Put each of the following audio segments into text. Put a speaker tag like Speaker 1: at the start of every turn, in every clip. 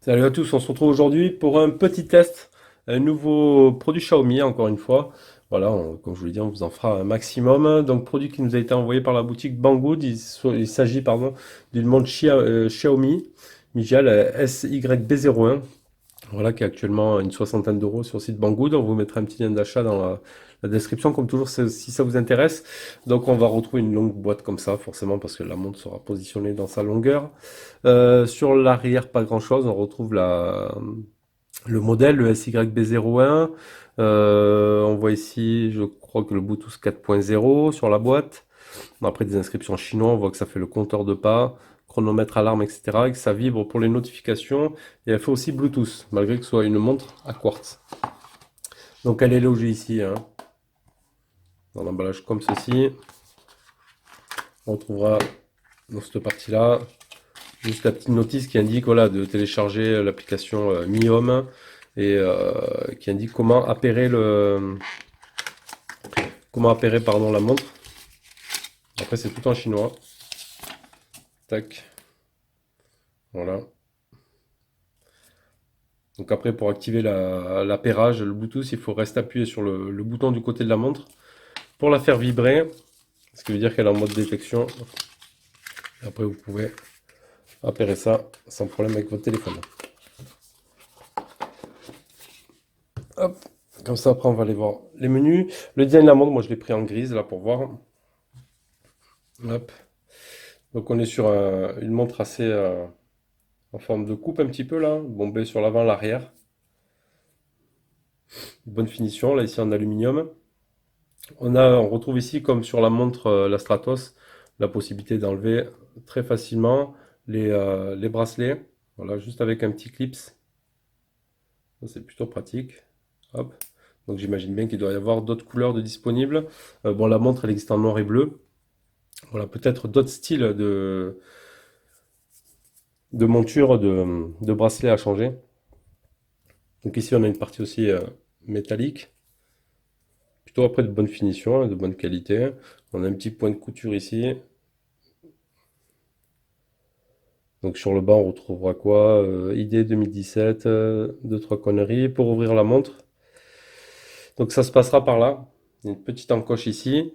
Speaker 1: Salut à tous, on se retrouve aujourd'hui pour un petit test, un nouveau produit Xiaomi encore une fois. Voilà, comme je vous l'ai dit, on vous en fera un maximum. Donc produit qui nous a été envoyé par la boutique Banggood, il s'agit pardon d'une montre Xiaomi Mijia, la SYB01. Voilà, qui est actuellement une soixantaine d'euros sur le site Banggood. On vous mettra un petit lien d'achat dans la description, comme toujours, si ça vous intéresse. Donc, on va retrouver une longue boîte comme ça, forcément, parce que la montre sera positionnée dans sa longueur. Sur l'arrière, pas grand-chose. On retrouve le modèle, le SYB01. On voit ici, je crois que le Bluetooth 4.0 sur la boîte. Après des inscriptions chinoises, on voit que ça fait le compteur de pas, chronomètre, alarme, etc. Et que ça vibre pour les notifications. Et elle fait aussi Bluetooth, malgré que ce soit une montre à quartz. Donc elle est logée ici, hein, dans l'emballage comme ceci. On retrouvera dans cette partie-là juste la petite notice qui indique voilà, de télécharger l'application Mi Home et qui indique comment appairer pardon, la montre. Après c'est tout en chinois. Tac, voilà. Donc après, pour activer l'appairage, le Bluetooth, il faut rester appuyé sur le bouton du côté de la montre pour la faire vibrer, ce qui veut dire qu'elle est en mode détection. Après, vous pouvez appairer ça sans problème avec votre téléphone. Hop, comme ça, après, on va aller voir les menus. Le design de la montre, moi, je l'ai pris en grise, là, pour voir. Hop. Donc, on est sur une montre assez en forme de coupe, un petit peu, là, bombée sur l'avant, l'arrière. Bonne finition, là, ici, en aluminium. On retrouve ici, comme sur la montre la Stratos, la possibilité d'enlever très facilement les bracelets. Voilà, juste avec un petit clips. Ça, c'est plutôt pratique. Hop. Donc j'imagine bien qu'il doit y avoir d'autres couleurs de disponibles. Bon, la montre, elle existe en noir et bleu. Voilà, peut-être d'autres styles de monture, de bracelets à changer. Donc ici, on a une partie aussi métallique. Plutôt après de bonne finition, hein, de bonne qualité. On a un petit point de couture ici. Donc sur le bas, on retrouvera quoi? ID 2017, deux, trois conneries pour ouvrir la montre. Donc ça se passera par là. Il y a une petite encoche ici.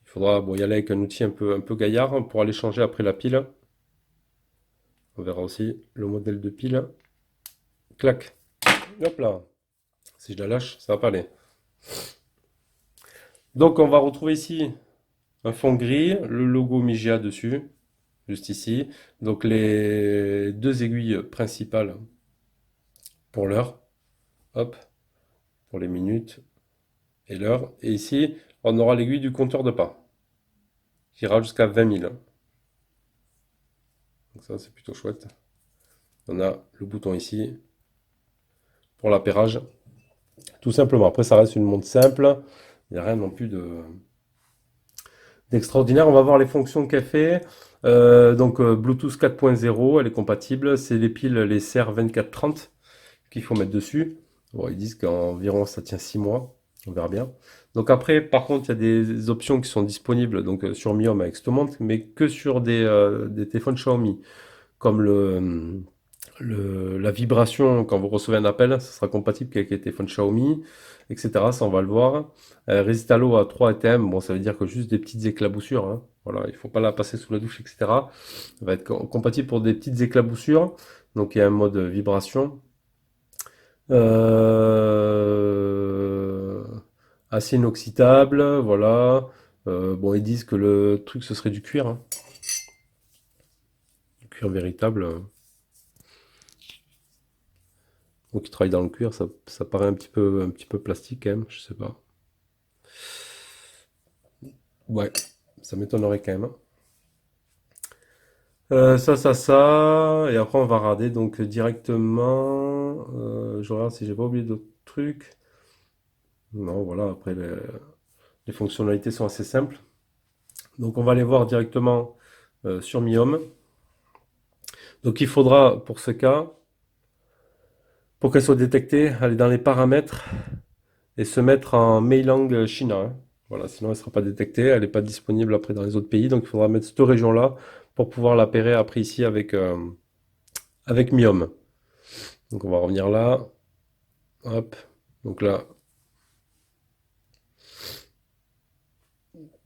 Speaker 1: Il faudra bon, y aller avec un outil un peu gaillard hein, pour aller changer après la pile. On verra aussi le modèle de pile. Clac. Hop là. Si je la lâche, ça va pas aller. Donc on va retrouver ici un fond gris, le logo Migia dessus, juste ici. Donc les deux aiguilles principales pour l'heure. Hop, pour les minutes et l'heure. Et ici, on aura l'aiguille du compteur de pas, qui ira jusqu'à 20 000. Donc ça, c'est plutôt chouette. On a le bouton ici pour l'appairage. Tout simplement. Après, ça reste une montre simple. Il n'y a rien non plus d'extraordinaire. On va voir les fonctions qu'elle fait. Bluetooth 4.0, elle est compatible. C'est les piles, les CR 2430 qu'il faut mettre dessus. Bon, ils disent qu'environ ça tient 6 mois. On verra bien. Donc après, par contre, il y a des options qui sont disponibles sur Mi Home avec cette montre, mais que sur des téléphones Xiaomi, comme la vibration quand vous recevez un appel, ça sera compatible avec les téléphones Xiaomi, etc. Ça, on va le voir. Résiste à l'eau à 3 ATM, bon, ça veut dire que juste des petites éclaboussures, hein. Voilà, il faut pas la passer sous la douche, etc. Ça va être compatible pour des petites éclaboussures. Donc il y a un mode vibration. Euh, Assez inoxydable, voilà. Bon, ils disent que le truc ce serait du cuir, hein. Du cuir véritable. Donc ils travaillent dans le cuir, ça paraît un petit peu plastique quand même, je sais pas. Ouais, ça m'étonnerait quand même, hein. Ça. Et après on va regarder donc directement. Je regarde si j'ai pas oublié d'autres trucs. Non, voilà, après les fonctionnalités sont assez simples. Donc on va aller voir directement sur Mi Home. Donc il faudra pour ce cas, pour qu'elle soit détectée, aller dans les paramètres et se mettre en Meilang China, hein. Voilà, sinon elle ne sera pas détectée, elle n'est pas disponible après dans les autres pays. Donc il faudra mettre cette région-là pour pouvoir l'appairer après ici avec Mi Home. Donc on va revenir là. Hop. Donc là,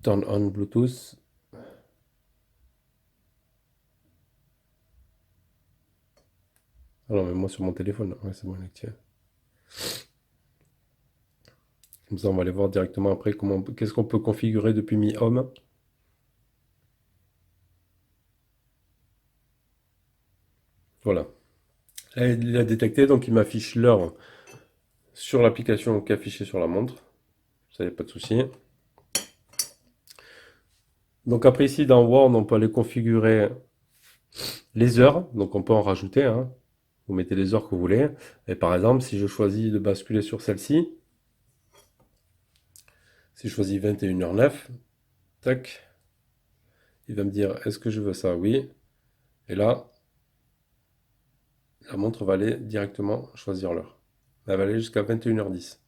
Speaker 1: turn on Bluetooth. Ah non, mais moi sur mon téléphone. Ouais, c'est bon, il est activé. Comme ça, on va aller voir directement après qu'est-ce qu'on peut configurer depuis Mi Home. Voilà. Là, il a détecté, donc il m'affiche l'heure sur l'application qui est affichée sur la montre. Ça, il n'y a pas de souci. Donc après ici, dans Word, on peut aller configurer les heures. Donc on peut en rajouter, hein. Vous mettez les heures que vous voulez. Et par exemple, si je choisis de basculer sur celle-ci, si je choisis 21h09, tac, il va me dire est-ce que je veux ça? Oui. Et là, la montre va aller directement choisir l'heure. Elle va aller jusqu'à 21h10.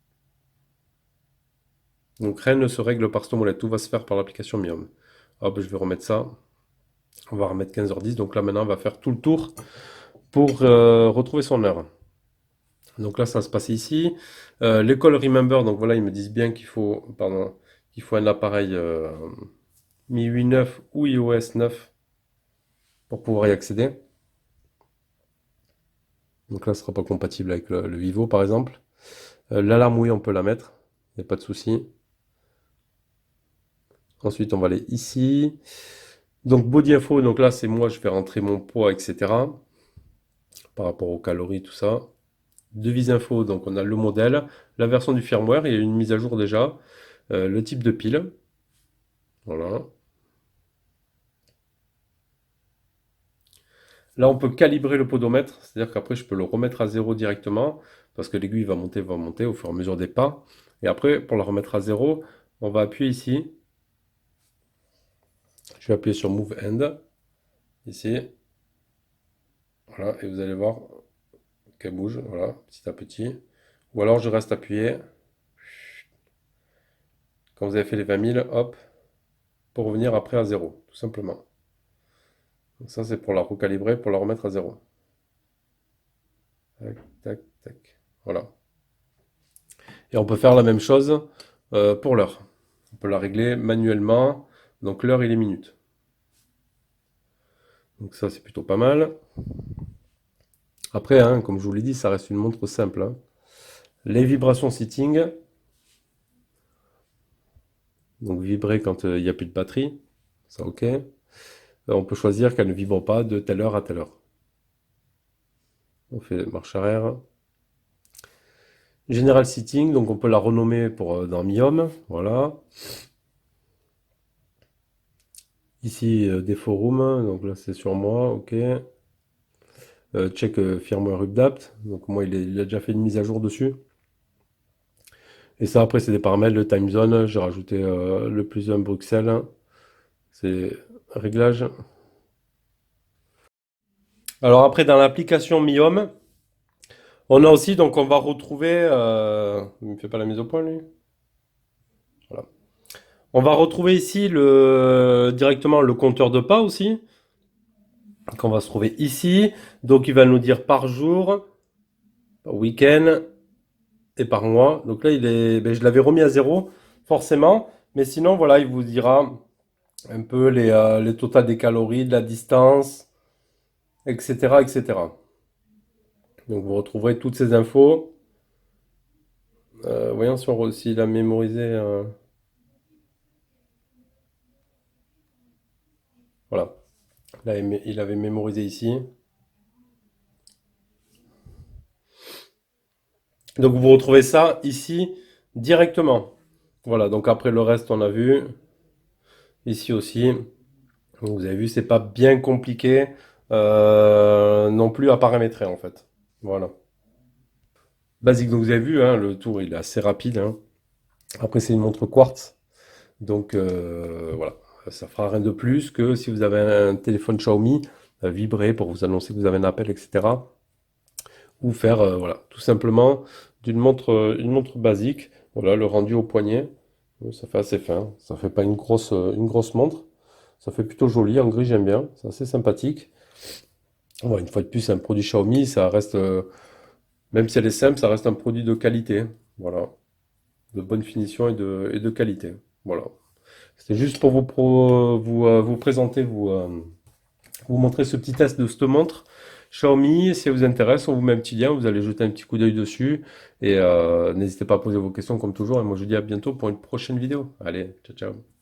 Speaker 1: Donc rien ne se règle par Stomolette, tout va se faire par l'application Miom. Hop, je vais remettre ça. On va remettre 15h10. Donc là maintenant, on va faire tout le tour pour retrouver son heure. Donc là, ça va se passer ici. L'école Remember, donc voilà, ils me disent bien qu'il faut, pardon, qu'il faut un appareil MIUI 9 ou iOS 9 pour pouvoir y accéder. Donc là, ce ne sera pas compatible avec le Vivo, par exemple. L'alarme, oui, on peut la mettre. Il n'y a pas de souci. Ensuite, on va aller ici. Donc, Body Info, donc là, c'est moi, je vais rentrer mon poids, etc. Par rapport aux calories, tout ça. Devise Info, donc on a le modèle, la version du firmware, il y a une mise à jour déjà. Le type de pile. Voilà. Là, on peut calibrer le podomètre, c'est-à-dire qu'après, je peux le remettre à zéro directement, parce que l'aiguille va monter au fur et à mesure des pas. Et après, pour la remettre à zéro, on va appuyer ici. Je vais appuyer sur Move End, ici. Voilà, et vous allez voir qu'elle bouge, voilà, petit à petit. Ou alors, je reste appuyé. Quand vous avez fait les 20 000, hop, pour revenir après à zéro, tout simplement. Donc ça, c'est pour la recalibrer, pour la remettre à zéro. Tac, tac, tac. Voilà. Et on peut faire la même chose pour l'heure. On peut la régler manuellement, donc l'heure et les minutes. Donc ça, c'est plutôt pas mal. Après, hein, comme je vous l'ai dit, ça reste une montre simple, hein. Les vibrations sitting, donc vibrer quand il n'y a plus de batterie, ça ok. On peut choisir qu'elle ne vibre pas de telle heure à telle heure. On fait marche arrière. General Sitting, donc on peut la renommer pour dans Mi Home, voilà. Ici, des forums, donc là c'est sur moi, ok. Check firmware update, donc moi il a déjà fait une mise à jour dessus. Et ça après c'est des paramètres, le time zone, j'ai rajouté le +1 Bruxelles, c'est réglage. Alors après dans l'application Mi Home, on a aussi, donc on va retrouver, il me fait pas la mise au point lui. Voilà. On va retrouver ici directement le compteur de pas aussi, qu'on va se trouver ici. Donc il va nous dire par jour, par week-end et par mois. Donc là, je l'avais remis à zéro, forcément. Mais sinon, voilà, il vous dira un peu les totals des calories, de la distance, etc., etc. Donc vous retrouverez toutes ces infos. Voyons s'il a mémorisé. Voilà. Là, il avait mémorisé ici. Donc vous retrouvez ça ici directement. Voilà, donc après le reste, on a vu. Ici aussi. Donc, vous avez vu, c'est pas bien compliqué non plus à paramétrer en fait. Voilà. Basique, donc vous avez vu, hein, le tour il est assez rapide, hein. Après, c'est une montre quartz. Donc voilà, ça fera rien de plus que si vous avez un téléphone Xiaomi, vibrer pour vous annoncer que vous avez un appel, etc. Ou faire, voilà, tout simplement une montre basique. Voilà, le rendu au poignet. Ça fait assez fin. Ça fait pas une grosse montre. Ça fait plutôt joli. En gris, j'aime bien. C'est assez sympathique. Bon, une fois de plus, c'est un produit Xiaomi. Ça reste Même si elle est simple, ça reste un produit de qualité. Voilà. De bonne finition et de qualité. Voilà. C'était juste pour vous présenter, vous montrer ce petit test de cette montre Xiaomi. Si ça vous intéresse, on vous met un petit lien, vous allez jeter un petit coup d'œil dessus. Et n'hésitez pas à poser vos questions comme toujours. Et moi je vous dis à bientôt pour une prochaine vidéo. Allez, ciao ciao.